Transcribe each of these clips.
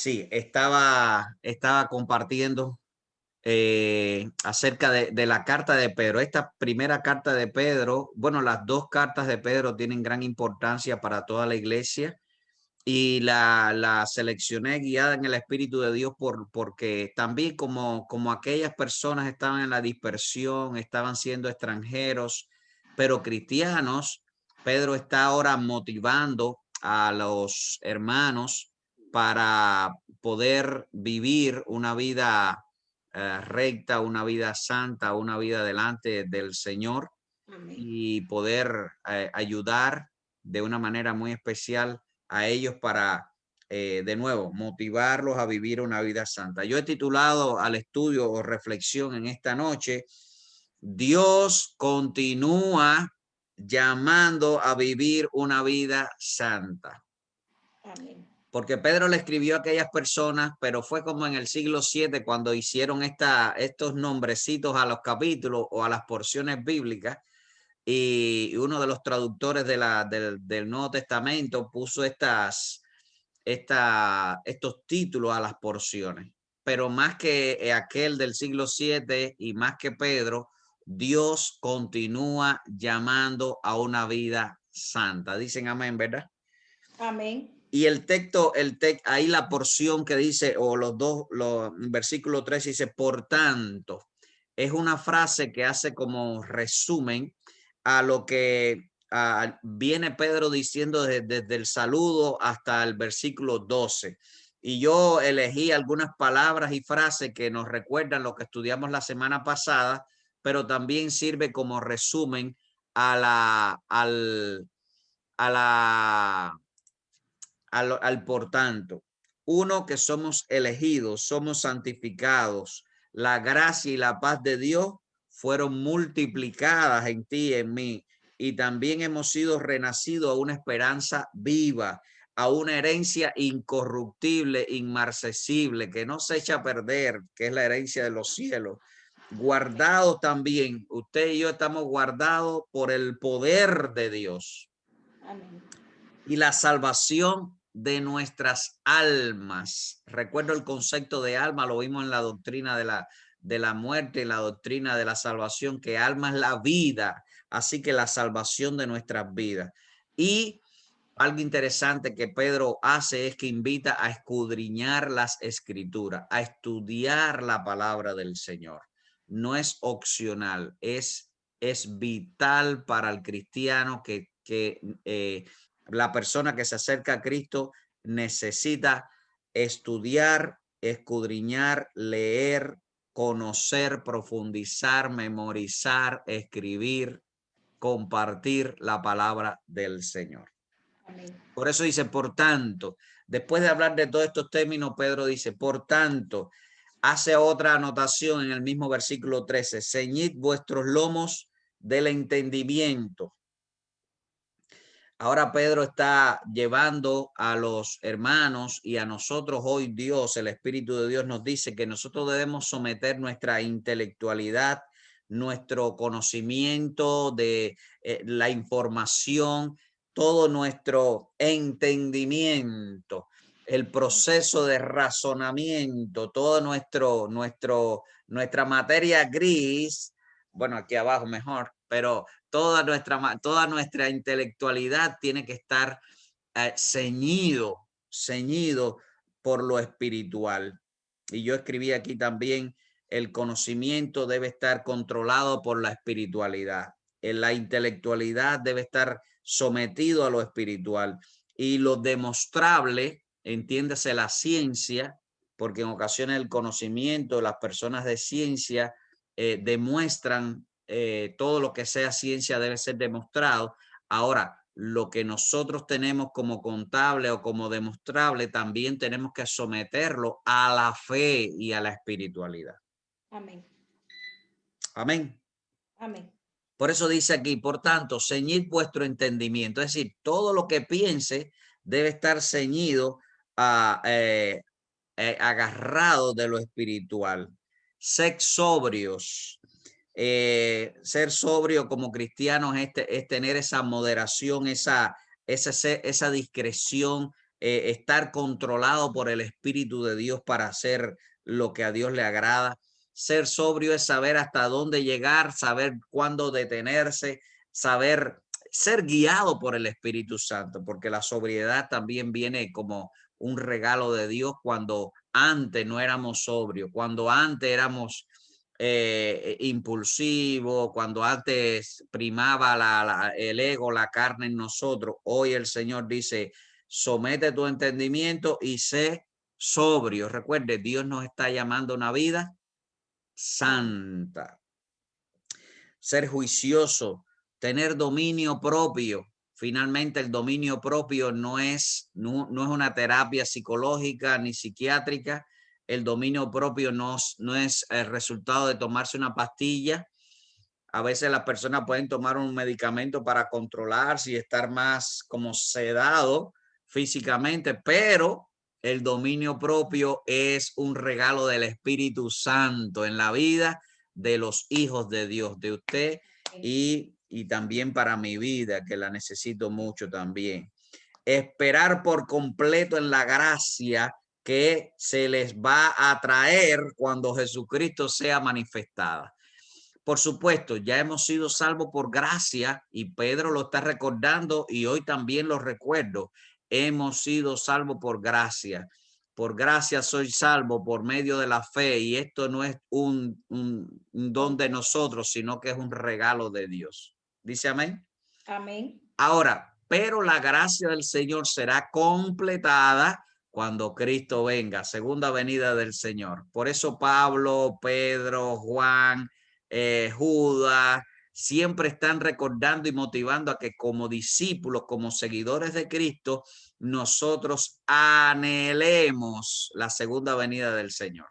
Sí, estaba compartiendo acerca de la carta de Pedro. Esta primera carta de Pedro, bueno, las dos cartas de Pedro tienen gran importancia para toda la iglesia y la seleccioné guiada en el Espíritu de Dios porque también como aquellas personas estaban en la dispersión, estaban siendo extranjeros, pero cristianos, Pedro está ahora motivando a los hermanos para poder vivir una vida recta, una vida santa, una vida delante del Señor Amén. y poder ayudar de una manera muy especial a ellos para, de nuevo, motivarlos a vivir una vida santa. Yo he titulado al estudio o reflexión en esta noche, Dios continúa llamando a vivir una vida santa. Amén. Porque Pedro le escribió a aquellas personas, pero fue como en el siglo VII cuando hicieron estos nombrecitos a los capítulos o a las porciones bíblicas, y uno de los traductores del Nuevo Testamento puso estos títulos a las porciones. Pero más que aquel del siglo VII y más que Pedro, Dios continúa llamando a una vida santa. Dicen amén, ¿verdad? Amén. Y el texto, ahí la porción que dice, o versículo 3 dice, por tanto, es una frase que hace como resumen a lo que viene Pedro diciendo desde el saludo hasta el versículo 12. Y yo elegí algunas palabras y frases que nos recuerdan lo que estudiamos la semana pasada, pero también sirve como resumen a la al por tanto. Uno, que somos elegidos, somos santificados. La gracia y la paz de Dios fueron multiplicadas en ti y en mí. Y también hemos sido renacidos a una esperanza viva, a una herencia incorruptible, inmarcesible, que no se echa a perder, que es la herencia de los cielos. Guardados también, usted y yo estamos guardados por el poder de Dios Amén. y la salvación de nuestras almas. Recuerdo el concepto de alma, lo vimos en la doctrina de la muerte, en la doctrina de la salvación, que alma es la vida, así que la salvación de nuestras vidas. Y algo interesante que Pedro hace es que invita a escudriñar las escrituras, a estudiar la palabra del Señor. No es opcional, es vital para el cristiano que la persona que se acerca a Cristo necesita estudiar, escudriñar, leer, conocer, profundizar, memorizar, escribir, compartir la palabra del Señor. Amén. Por eso dice, por tanto, después de hablar de todos estos términos, Pedro dice, por tanto, hace otra anotación en el mismo versículo 13, ceñid vuestros lomos del entendimiento. Ahora Pedro está llevando a los hermanos y a nosotros hoy Dios, el Espíritu de Dios nos dice que nosotros debemos someter nuestra intelectualidad, nuestro conocimiento de la información, todo nuestro entendimiento, el proceso de razonamiento, todo nuestra materia gris, bueno, aquí abajo mejor, pero toda nuestra intelectualidad tiene que estar ceñido por lo espiritual. Y yo escribí aquí también, el conocimiento debe estar controlado por la espiritualidad. La intelectualidad debe estar sometido a lo espiritual. Y lo demostrable, entiéndase la ciencia, porque en ocasiones el conocimiento, las personas de ciencia demuestran todo lo que sea ciencia debe ser demostrado. Ahora, lo que nosotros tenemos como contable o como demostrable, también tenemos que someterlo a la fe y a la espiritualidad. Amén. Amén. Amén. Por eso dice aquí, por tanto, ceñid vuestro entendimiento. Es decir, todo lo que piense debe estar ceñido a, agarrado de lo espiritual. Sed sobrios. Ser sobrio como cristianos es tener esa moderación, esa discreción, estar controlado por el Espíritu de Dios para hacer lo que a Dios le agrada. Ser sobrio es saber hasta dónde llegar, saber cuándo detenerse, saber ser guiado por el Espíritu Santo, porque la sobriedad también viene como un regalo de Dios cuando antes no éramos sobrios, cuando antes éramos impulsivos, cuando antes primaba el ego, la carne en nosotros. Hoy el Señor dice, somete tu entendimiento y sé sobrio. Recuerde, Dios nos está llamando a una vida santa. Ser juicioso, tener dominio propio. Finalmente, el dominio propio no es una terapia psicológica ni psiquiátrica. El dominio propio no es el resultado de tomarse una pastilla. A veces las personas pueden tomar un medicamento para controlarse y estar más como sedado físicamente, pero el dominio propio es un regalo del Espíritu Santo en la vida de los hijos de Dios, de usted y también para mi vida, que la necesito mucho también. Esperar por completo en la gracia que se les va a traer cuando Jesucristo sea manifestada. Por supuesto, ya hemos sido salvos por gracia y Pedro lo está recordando y hoy también lo recuerdo. Hemos sido salvos por gracia. Por gracia soy salvo por medio de la fe y esto no es un don de nosotros, sino que es un regalo de Dios. ¿Dice amén? Amén. Ahora, pero la gracia del Señor será completada cuando Cristo venga, segunda venida del Señor. Por eso Pablo, Pedro, Juan, Judas, siempre están recordando y motivando a que como discípulos, como seguidores de Cristo, nosotros anhelemos la segunda venida del Señor.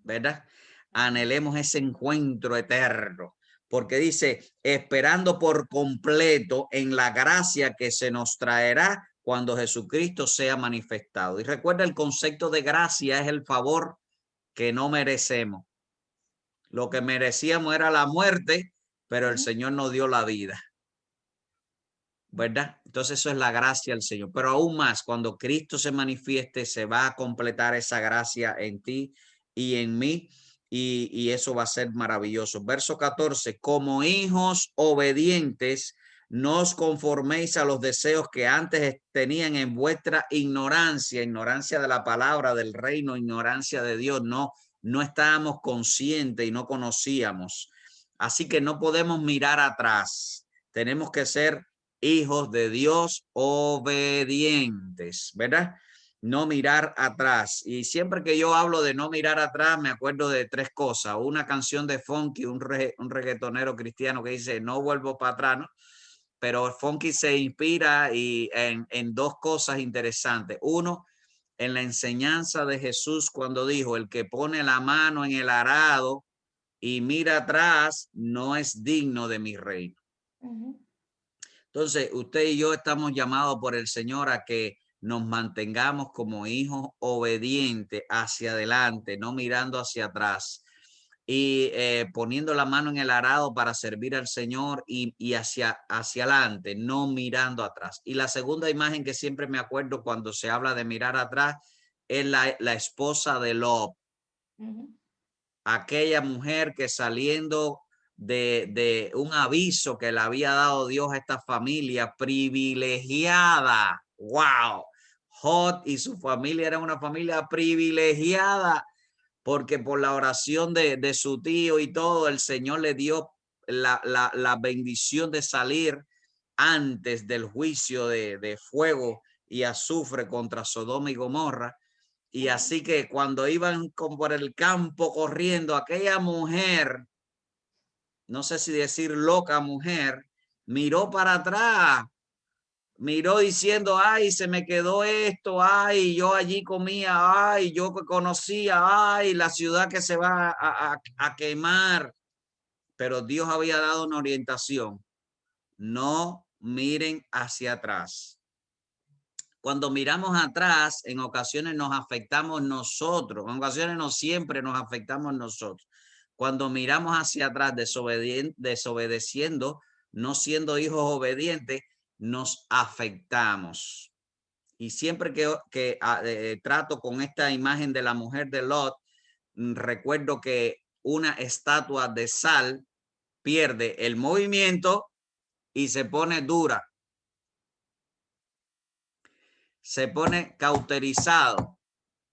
¿Verdad? Anhelemos ese encuentro eterno. Porque dice, esperando por completo en la gracia que se nos traerá cuando Jesucristo sea manifestado. Y recuerda, el concepto de gracia es el favor que no merecemos. Lo que merecíamos era la muerte, pero el Señor nos dio la vida. ¿Verdad? Entonces eso es la gracia del Señor. Pero aún más, cuando Cristo se manifieste, se va a completar esa gracia en ti y en mí. Y eso va a ser maravilloso. Verso 14, como hijos obedientes, no os conforméis a los deseos que antes tenían en vuestra ignorancia, ignorancia de la palabra, del reino, ignorancia de Dios. No estábamos conscientes y no conocíamos. Así que no podemos mirar atrás. Tenemos que ser hijos de Dios obedientes, ¿verdad? No mirar atrás. Y siempre que yo hablo de no mirar atrás, me acuerdo de tres cosas. Una canción de Funky, un reggaetonero cristiano que dice, no vuelvo para atrás, ¿no? Pero Funky se inspira en dos cosas interesantes. Uno, en la enseñanza de Jesús cuando dijo, el que pone la mano en el arado y mira atrás, no es digno de mi reino. Entonces, usted y yo estamos llamados por el Señor a que nos mantengamos como hijos obedientes hacia adelante, no mirando hacia atrás y poniendo la mano en el arado para servir al Señor y hacia adelante, no mirando atrás. Y la segunda imagen que siempre me acuerdo cuando se habla de mirar atrás es la esposa de Lot. Aquella mujer que saliendo de un aviso que le había dado Dios a esta familia privilegiada. ¡Wow! Lot y su familia era una familia privilegiada porque por la oración de su tío y todo, el Señor le dio la bendición de salir antes del juicio de fuego y azufre contra Sodoma y Gomorra. Y así que cuando iban por el campo corriendo, aquella mujer, no sé si decir loca mujer, miró para atrás, miró diciendo, ay, se me quedó esto, ay, yo allí comía, ay, yo que conocía, ay, la ciudad que se va a quemar. Pero Dios había dado una orientación. No miren hacia atrás. Cuando miramos atrás, en ocasiones nos afectamos nosotros, en ocasiones no siempre nos afectamos nosotros. Cuando miramos hacia atrás, desobedeciendo, no siendo hijos obedientes, nos afectamos. Y siempre que trato con esta imagen de la mujer de Lot, recuerdo que una estatua de sal pierde el movimiento y se pone dura, se pone cauterizado,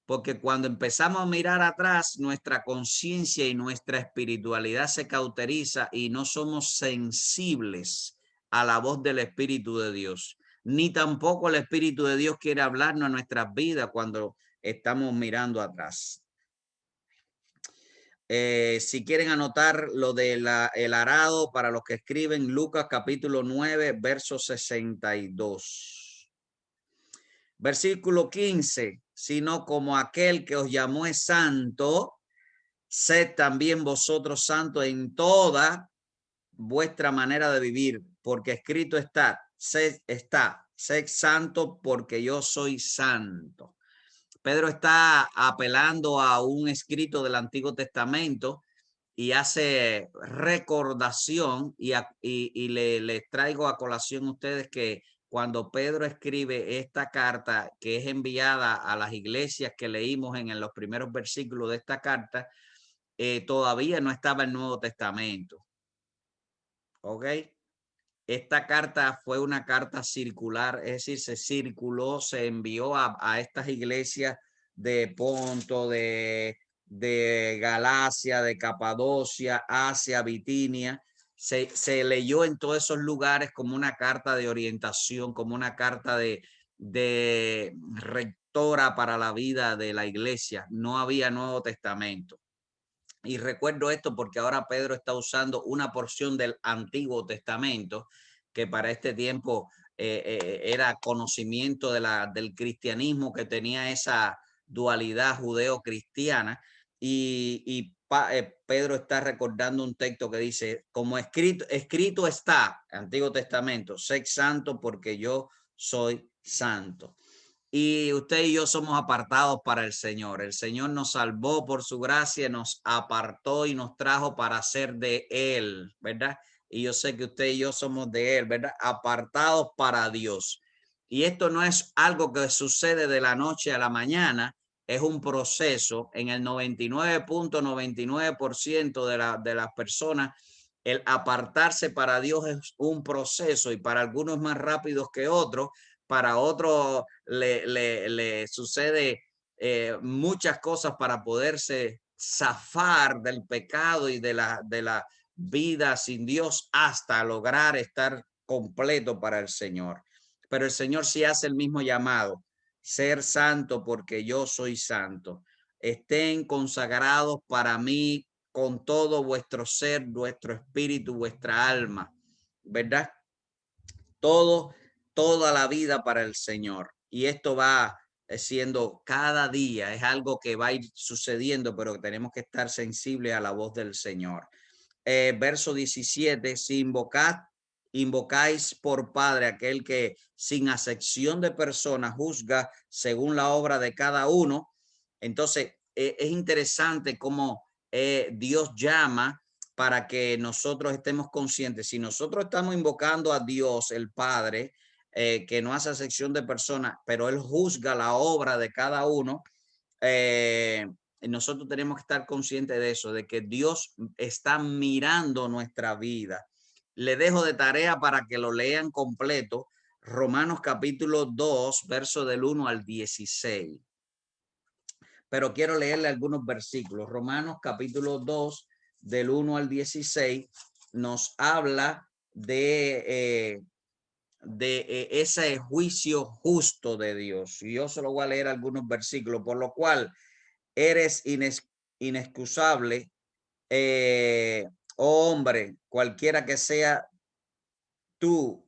porque cuando empezamos a mirar atrás, nuestra conciencia y nuestra espiritualidad se cauteriza y no somos sensibles a la voz del Espíritu de Dios, ni tampoco el Espíritu de Dios quiere hablarnos a nuestras vidas cuando estamos mirando atrás. Si quieren anotar lo del el arado, para los que escriben, Lucas capítulo 9, verso 62. Versículo 15, sino como aquel que os llamó es santo, sed también vosotros santos en toda vuestra manera de vivir, porque escrito está, sed santo porque yo soy santo. Pedro está apelando a un escrito del Antiguo Testamento y hace recordación y les traigo a colación a ustedes que cuando Pedro escribe esta carta que es enviada a las iglesias que leímos en los primeros versículos de esta carta, todavía no estaba el Nuevo Testamento. ¿Ok? Esta carta fue una carta circular, es decir, se circuló, se envió a estas iglesias de Ponto, de Galacia, de Capadocia, Asia, Bitinia. Se leyó en todos esos lugares como una carta de orientación, como una carta de rectora para la vida de la iglesia. No había Nuevo Testamento. Y recuerdo esto porque ahora Pedro está usando una porción del Antiguo Testamento que para este tiempo era conocimiento del cristianismo, que tenía esa dualidad judeo-cristiana. Pedro está recordando un texto que dice, como escrito está, Antiguo Testamento, sé santo porque yo soy santo. Y usted y yo somos apartados para el Señor. El Señor nos salvó por su gracia, nos apartó y nos trajo para ser de Él, ¿verdad? Y yo sé que usted y yo somos de Él, ¿verdad? Apartados para Dios. Y esto no es algo que sucede de la noche a la mañana, es un proceso. En el 99.99% de las personas, el apartarse para Dios es un proceso, y para algunos más rápidos que otros. Para otros le sucede muchas cosas para poderse zafar del pecado y de la vida sin Dios hasta lograr estar completo para el Señor. Pero el Señor sí hace el mismo llamado: ser santo porque yo soy santo. Estén consagrados para mí con todo vuestro ser, vuestro espíritu, vuestra alma, ¿verdad? Toda la vida para el Señor. Y esto va siendo cada día, es algo que va a ir sucediendo, pero tenemos que estar sensibles a la voz del Señor. Verso 17, si invocáis por Padre aquel que sin acepción de personas juzga según la obra de cada uno. Entonces, es interesante cómo Dios llama para que nosotros estemos conscientes. Si nosotros estamos invocando a Dios, el Padre, que no hace acepción de personas, pero Él juzga la obra de cada uno, nosotros tenemos que estar conscientes de eso, de que Dios está mirando nuestra vida. Le dejo de tarea para que lo lean completo, Romanos capítulo 2, verso del 1 al 16. Pero quiero leerle algunos versículos. Romanos capítulo 2, del 1 al 16, nos habla de ese juicio justo de Dios. Y yo solo voy a leer algunos versículos, por lo cual eres inexcusable, oh hombre, cualquiera que sea tú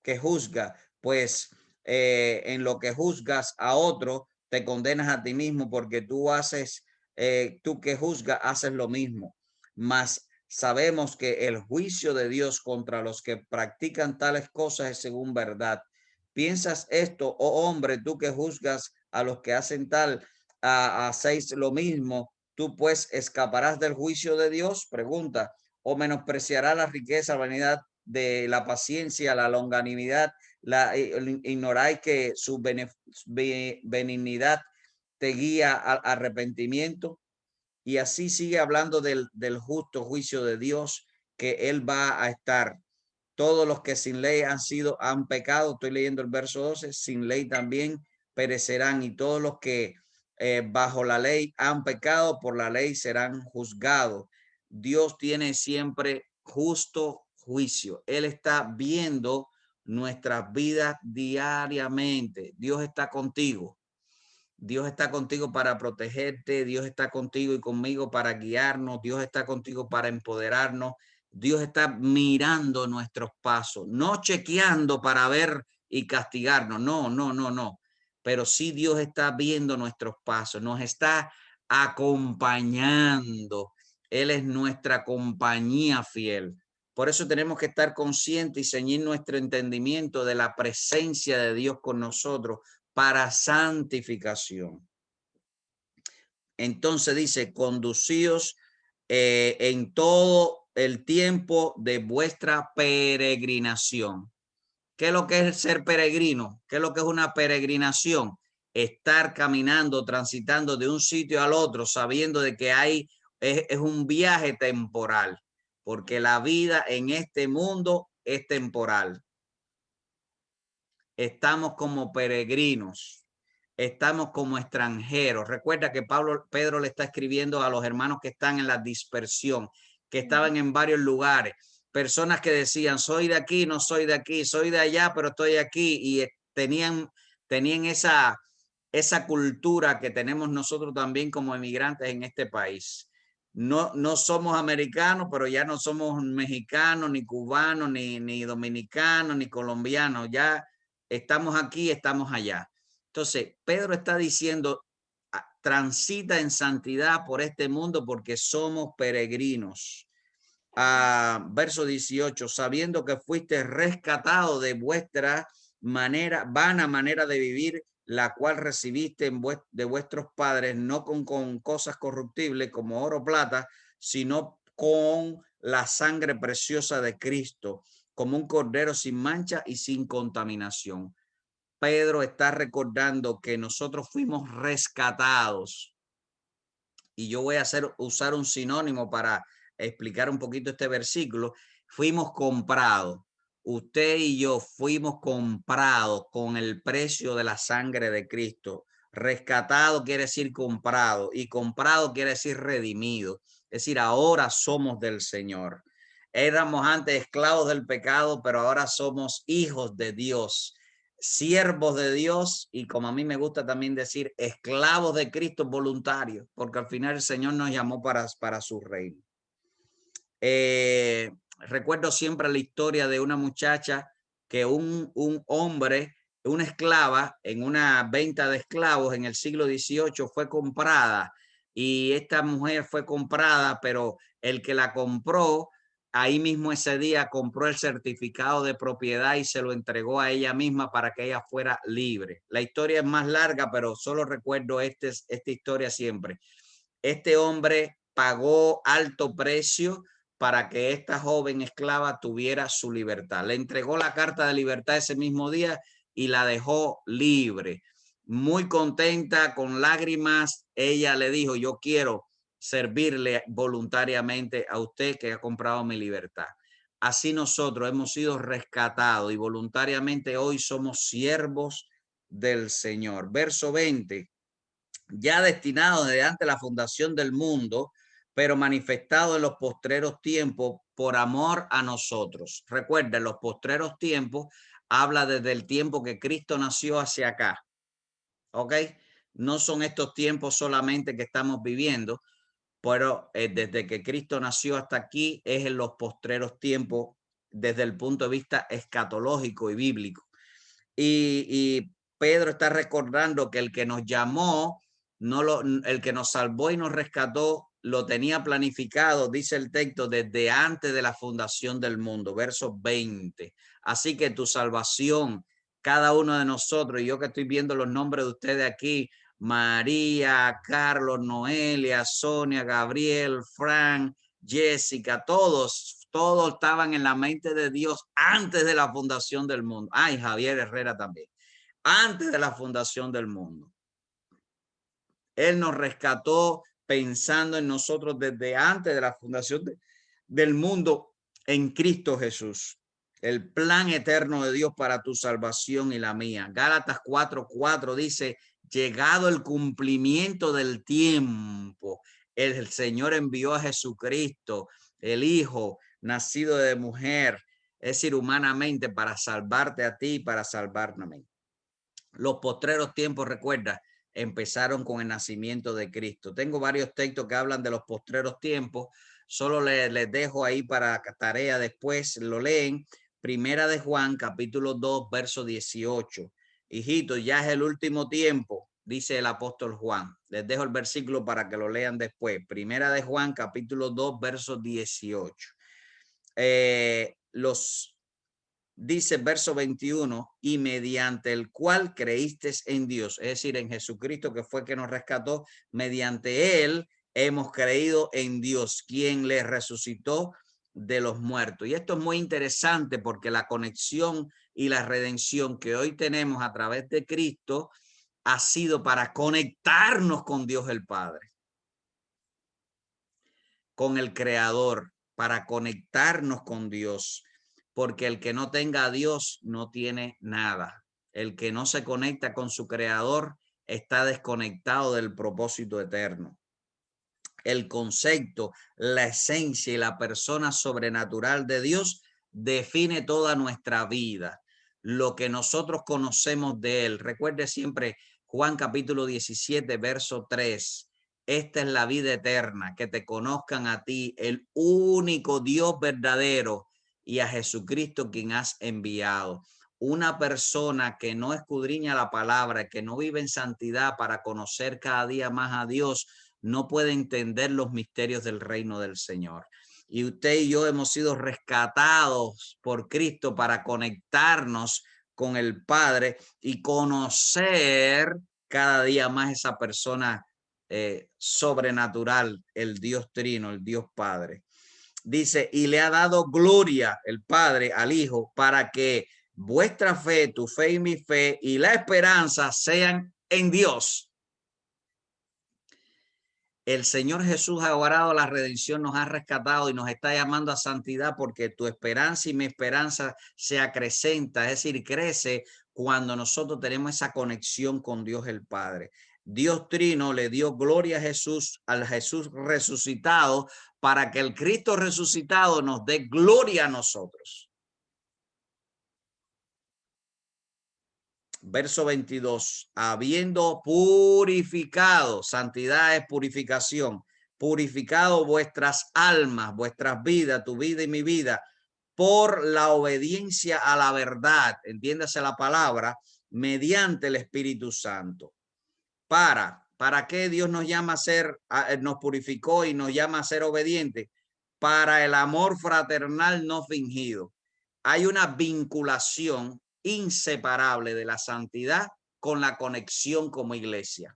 que juzga, pues en lo que juzgas a otro, te condenas a ti mismo, porque tú que juzgas, haces lo mismo. Mas sabemos que el juicio de Dios contra los que practican tales cosas es según verdad. ¿Piensas esto, oh hombre, tú que juzgas a los que hacen tal, hacéis lo mismo? ¿Tú pues escaparás del juicio de Dios? Pregunta. ¿O menospreciará la riqueza, vanidad de la paciencia, la longanimidad, ignoráis que su benignidad te guía al arrepentimiento. Y así sigue hablando del justo juicio de Dios, que él va a estar. Todos los que sin ley han pecado, estoy leyendo el verso 12, sin ley también perecerán, y todos los que bajo la ley han pecado, por la ley serán juzgados. Dios tiene siempre justo juicio. Él está viendo nuestras vidas diariamente. Dios está contigo. Dios está contigo para protegerte, Dios está contigo y conmigo para guiarnos, Dios está contigo para empoderarnos, Dios está mirando nuestros pasos, no chequeando para ver y castigarnos, no, no, no, no, pero sí Dios está viendo nuestros pasos, nos está acompañando, Él es nuestra compañía fiel. Por eso tenemos que estar conscientes y ceñir nuestro entendimiento de la presencia de Dios con nosotros para santificación. Entonces dice, conducíos en todo el tiempo de vuestra peregrinación. ¿Qué es lo que es ser peregrino? ¿Qué es lo que es una peregrinación? Estar caminando, transitando de un sitio al otro, sabiendo de que es un viaje temporal, porque la vida en este mundo es temporal. Estamos como peregrinos, estamos como extranjeros. Recuerda que Pedro le está escribiendo a los hermanos que están en la dispersión, que estaban en varios lugares, personas que decían, soy de aquí, no soy de aquí, soy de allá, pero estoy aquí, y tenían esa cultura que tenemos nosotros también como emigrantes en este país. No somos americanos, pero ya no somos mexicanos, ni cubanos, ni dominicanos, ni colombianos. Ya estamos aquí, estamos allá. Entonces, Pedro está diciendo, transita en santidad por este mundo porque somos peregrinos. Verso 18, sabiendo que fuiste rescatado de vuestra vana manera de vivir, la cual recibiste de vuestros padres, no con cosas corruptibles como oro o plata, sino con la sangre preciosa de Cristo, como un cordero sin mancha y sin contaminación. Pedro está recordando que nosotros fuimos rescatados. Y yo voy a usar un sinónimo para explicar un poquito este versículo. Fuimos comprados. Usted y yo fuimos comprados con el precio de la sangre de Cristo. Rescatado quiere decir comprado, y comprado quiere decir redimido. Es decir, ahora somos del Señor. Éramos antes esclavos del pecado, pero ahora somos hijos de Dios, siervos de Dios, y como a mí me gusta también decir, esclavos de Cristo voluntarios, porque al final el Señor nos llamó para su reino. Recuerdo siempre la historia de una muchacha que un hombre, una esclava en una venta de esclavos en el siglo XVIII fue comprada, y esta mujer fue comprada, pero el que la compró ahí mismo ese día compró el certificado de propiedad y se lo entregó a ella misma para que ella fuera libre. La historia es más larga, pero solo recuerdo esta historia siempre. Este hombre pagó alto precio para que esta joven esclava tuviera su libertad. Le entregó la carta de libertad ese mismo día y la dejó libre. Muy contenta, con lágrimas, ella le dijo, yo quiero servirle voluntariamente a usted que ha comprado mi libertad. Así nosotros hemos sido rescatados y voluntariamente hoy somos siervos del Señor. Verso 20, ya destinado desde antes de la fundación del mundo, pero manifestado en los postreros tiempos por amor a nosotros. Recuerden, los postreros tiempos habla desde el tiempo que Cristo nació hacia acá. ¿Ok? No son estos tiempos solamente que estamos viviendo, pero desde que Cristo nació hasta aquí es en los postreros tiempos desde el punto de vista escatológico y bíblico. Y Pedro está recordando que el que nos llamó, el que nos salvó y nos rescató, lo tenía planificado, dice el texto, desde antes de la fundación del mundo, verso 20. Así que tu salvación, cada uno de nosotros, y yo que estoy viendo los nombres de ustedes aquí, María, Carlos, Noelia, Sonia, Gabriel, Frank, Jessica, todos Todos estaban en la mente de Dios antes de la fundación del mundo. Ay, Javier Herrera también. Antes de la fundación del mundo. Él nos rescató pensando en nosotros desde antes de la fundación del mundo en Cristo Jesús. El plan eterno de Dios para tu salvación y la mía. Gálatas 4:4 dice, llegado el cumplimiento del tiempo, el Señor envió a Jesucristo, el Hijo, nacido de mujer, es decir, humanamente, para salvarte a ti y para salvarme a mí. Los postreros tiempos, recuerda, empezaron con el nacimiento de Cristo. Tengo varios textos que hablan de los postreros tiempos. Solo les dejo ahí para tarea después, lo leen. Primera de Juan, capítulo 2, verso 18. Hijitos, ya es el último tiempo, dice el apóstol Juan. Les dejo el versículo para que lo lean después. Primera de Juan, capítulo 2, verso 18. Dice verso 21, y mediante el cual creíste en Dios, es decir, en Jesucristo, que fue que nos rescató, mediante él hemos creído en Dios, quien le resucitó de los muertos. Y esto es muy interesante porque la conexión y la redención que hoy tenemos a través de Cristo ha sido para conectarnos con Dios el Padre, con el Creador, para conectarnos con Dios. Porque el que no tenga a Dios no tiene nada. El que no se conecta con su creador está desconectado del propósito eterno. El concepto, la esencia y la persona sobrenatural de Dios define toda nuestra vida. Lo que nosotros conocemos de él. Recuerde siempre Juan capítulo 17, verso 3. Esta es la vida eterna, que te conozcan a ti, el único Dios verdadero, y a Jesucristo quien has enviado. Una persona que no escudriña la palabra, que no vive en santidad para conocer cada día más a Dios, no puede entender los misterios del reino del Señor. Y usted y yo hemos sido rescatados por Cristo para conectarnos con el Padre y conocer cada día más esa persona sobrenatural, el Dios Trino, el Dios Padre. Dice, y le ha dado gloria el Padre al Hijo para que vuestra fe, tu fe y mi fe y la esperanza sean en Dios. El Señor Jesús ha obrado la redención, nos ha rescatado y nos está llamando a santidad, porque tu esperanza y mi esperanza se acrecenta, es decir, crece cuando nosotros tenemos esa conexión con Dios el Padre. Dios Trino le dio gloria a Jesús, al Jesús resucitado, para que el Cristo resucitado nos dé gloria a nosotros. Verso 22, habiendo purificado, santidad es purificación, purificado vuestras almas, vuestras vidas, tu vida y mi vida, por la obediencia a la verdad, entiéndase la palabra, mediante el Espíritu Santo. ¿Para qué Dios nos llama a ser, nos purificó y nos llama a ser obedientes? Para el amor fraternal no fingido. Hay una vinculación inseparable de la santidad con la conexión como iglesia,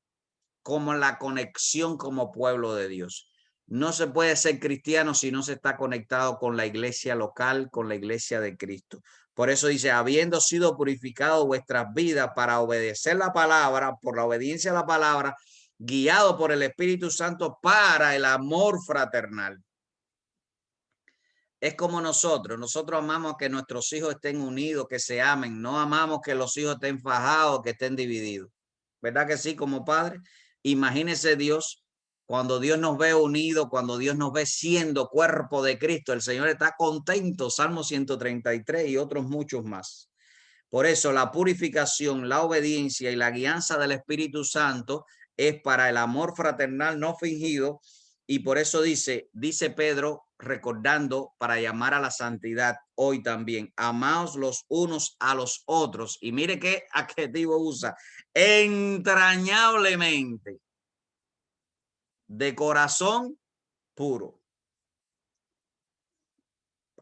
como la conexión como pueblo de Dios. No se puede ser cristiano si no se está conectado con la iglesia local, con la iglesia de Cristo. Por eso dice, habiendo sido purificado vuestras vidas para obedecer la palabra, por la obediencia a la palabra, guiado por el Espíritu Santo para el amor fraternal. Es como nosotros amamos que nuestros hijos estén unidos, que se amen, no amamos que los hijos estén fajados, que estén divididos. ¿Verdad que sí, como padre? Imagínese Dios, cuando Dios nos ve unidos, cuando Dios nos ve siendo cuerpo de Cristo, el Señor está contento, Salmo 133 y otros muchos más. Por eso la purificación, la obediencia y la guianza del Espíritu Santo es para el amor fraternal no fingido. Y por eso dice Pedro, recordando, para llamar a la santidad hoy también, amaos los unos a los otros. Y mire qué adjetivo usa, entrañablemente, de corazón puro.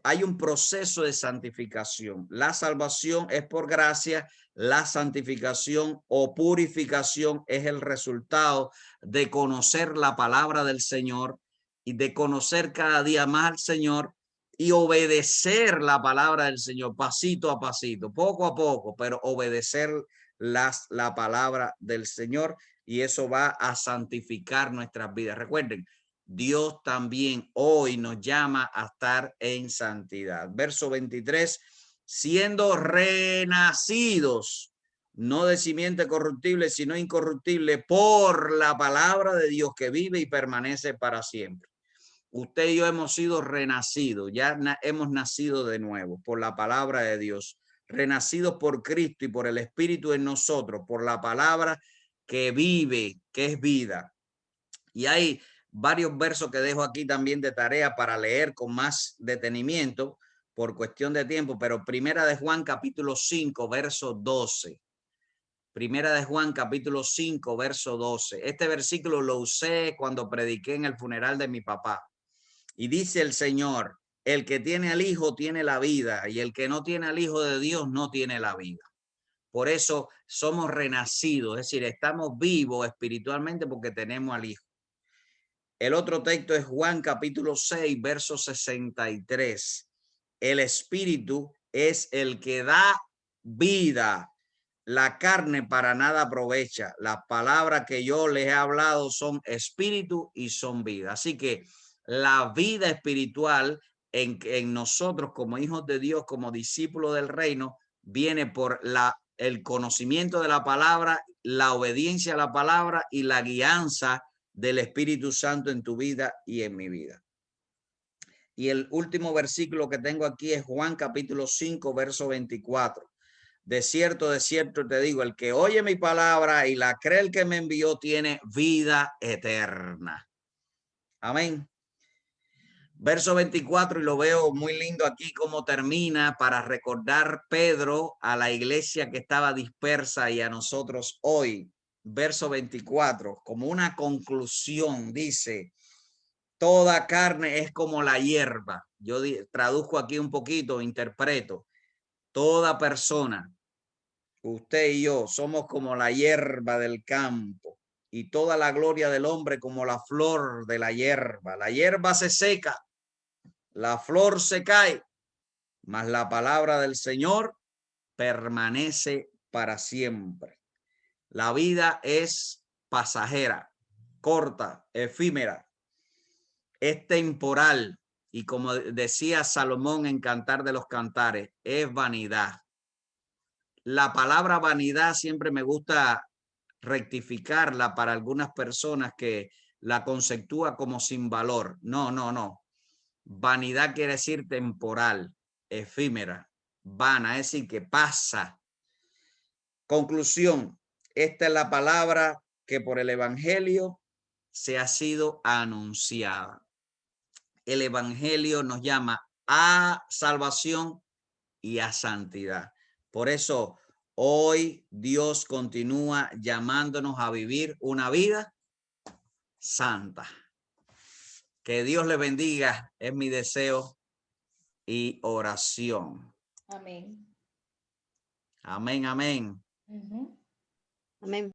Hay un proceso de santificación. La salvación es por gracia, la santificación o purificación es el resultado de conocer la palabra del Señor y de conocer cada día más al Señor y obedecer la palabra del Señor pasito a pasito, poco a poco, pero obedecer la palabra del Señor, y eso va a santificar nuestras vidas. Recuerden, Dios también hoy nos llama a estar en santidad. Verso 23, siendo renacidos, no de simiente corruptible, sino incorruptible, por la palabra de Dios que vive y permanece para siempre. Usted y yo hemos sido renacidos, ya hemos nacido de nuevo por la palabra de Dios, renacidos por Cristo y por el Espíritu en nosotros, por la palabra que vive, que es vida. Y hay varios versos que dejo aquí también de tarea para leer con más detenimiento por cuestión de tiempo, pero Primera de Juan capítulo 5, verso 12. Primera de Juan capítulo 5, verso 12. Este versículo lo usé cuando prediqué en el funeral de mi papá. Y dice el Señor, el que tiene al Hijo tiene la vida, y el que no tiene al Hijo de Dios no tiene la vida. Por eso somos renacidos, es decir, estamos vivos espiritualmente porque tenemos al Hijo. El otro texto es Juan capítulo 6, verso 63. El Espíritu es el que da vida. La carne para nada aprovecha. Las palabras que yo les he hablado son espíritu y son vida. Así que la vida espiritual en nosotros como hijos de Dios, como discípulos del reino, viene por el conocimiento de la palabra, la obediencia a la palabra y la guianza del Espíritu Santo en tu vida y en mi vida. Y el último versículo que tengo aquí es Juan capítulo 5, verso 24. De cierto te digo, el que oye mi palabra y la cree el que me envió tiene vida eterna. Amén. Verso 24, y lo veo muy lindo aquí como termina para recordar Pedro a la iglesia que estaba dispersa y a nosotros hoy. Verso 24, como una conclusión, dice, toda carne es como la hierba. Yo traduzco aquí un poquito, interpreto. Toda persona, usted y yo, somos como la hierba del campo, y toda la gloria del hombre como la flor de la hierba. La hierba se seca, la flor se cae, mas la palabra del Señor permanece para siempre. La vida es pasajera, corta, efímera, es temporal, y como decía Salomón en Cantar de los Cantares, es vanidad. La palabra vanidad siempre me gusta rectificarla para algunas personas que la conceptúa como sin valor. No, no, no. Vanidad quiere decir temporal, efímera, vana, es decir, que pasa. Conclusión, esta es la palabra que por el Evangelio se ha sido anunciada. El Evangelio nos llama a salvación y a santidad. Por eso hoy Dios continúa llamándonos a vivir una vida santa. Que Dios le bendiga, es mi deseo y oración. Amén. Amén, amén. Ujú. Amén.